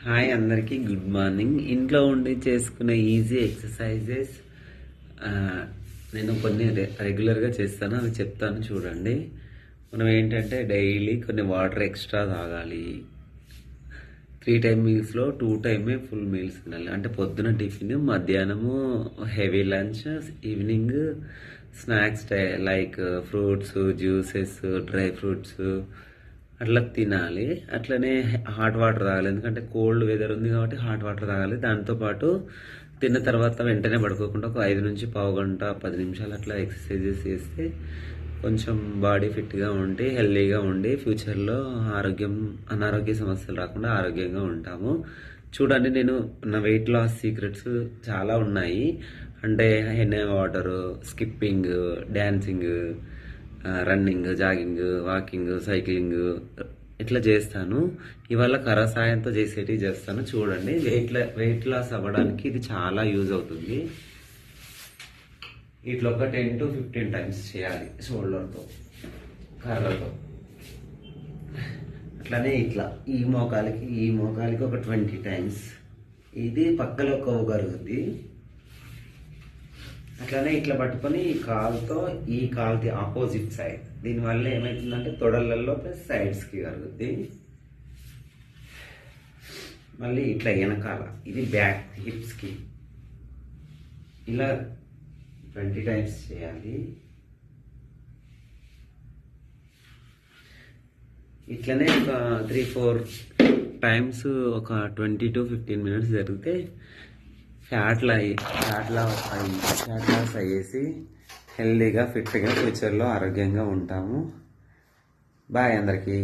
Hi అందరికీ good morning. ఇంట్లో ఉండి చేసుకునే ఈజీ ఎక్సర్సైజెస్ నేను కొన్ని రెగ్యులర్గా చేస్తాను, అవి చెప్తాను చూడండి. మనం ఏంటంటే డైలీ కొన్ని వాటర్ ఎక్స్ట్రా తాగాలి. 3 టైమ్ మీల్స్లో 2 టైమే ఫుల్ మీల్స్ తినాలి. అంటే పొద్దున టిఫిన్, మధ్యాహ్నము heavy lunch, evening snacks like fruits, juices, dry fruits అట్లా తినాలి. అట్లనే హాట్ వాటర్ తాగాలి, ఎందుకంటే కోల్డ్ వెదర్ ఉంది కాబట్టి హాట్ వాటర్ తాగాలి. దాంతోపాటు తిన్న తర్వాత వెంటనే పడుకోకుండా ఒక 5 నుంచి పావు గంట 10 నిమిషాలు అట్లా ఎక్సర్సైజెస్ చేస్తే కొంచెం బాడీ ఫిట్గా ఉండి హెల్దీగా ఉండి ఫ్యూచర్లో అనారోగ్య సమస్యలు రాకుండా ఆరోగ్యంగా ఉంటాము. చూడండి, నేను నా వెయిట్ లాస్ సీక్రెట్స్ చాలా ఉన్నాయి. అంటే henna water, skipping, dancing, running, jogging, walking, cycling ఇట్లా చేస్తాను. ఇవాళ కరసాయంతో చేసేటివి చేస్తాను చూడండి. వెయిట్ లాస్ అవ్వడానికి ఇది చాలా యూజ్ అవుతుంది. ఇట్లా ఒక 10 to 15 టైమ్స్ చేయాలి షోల్డర్తో, కర్రతో. అట్లానే ఇట్లా ఈ మోకాలికి ఒక 20 టైమ్స్. ఇది పక్కలో కొవ్వు కరుగుద్ది. అట్లానే ఇట్లా పట్టుకొని ఈ కాలుకి ఆపోజిట్ సైడ్. దీనివల్ల ఏమవుతుందంటే తొడలలో ప్లస్ సైడ్స్కి కలుగుద్ది. మళ్ళీ ఇట్లా వెనకాల, ఇది బ్యాక్ హిప్స్కి. ఇలా 20 టైమ్స్ చేయాలి. ఇట్లనే ఒక 3-4 టైమ్స్ ఒక 20 to 15 మినిట్స్ జరిగితే ఫ్యాట్ లాస్ అయ్యేసి హెల్దీగా ఫిట్గా ఫ్యూచర్లో ఆరోగ్యంగా ఉంటాము. బాయ్ అందరికీ.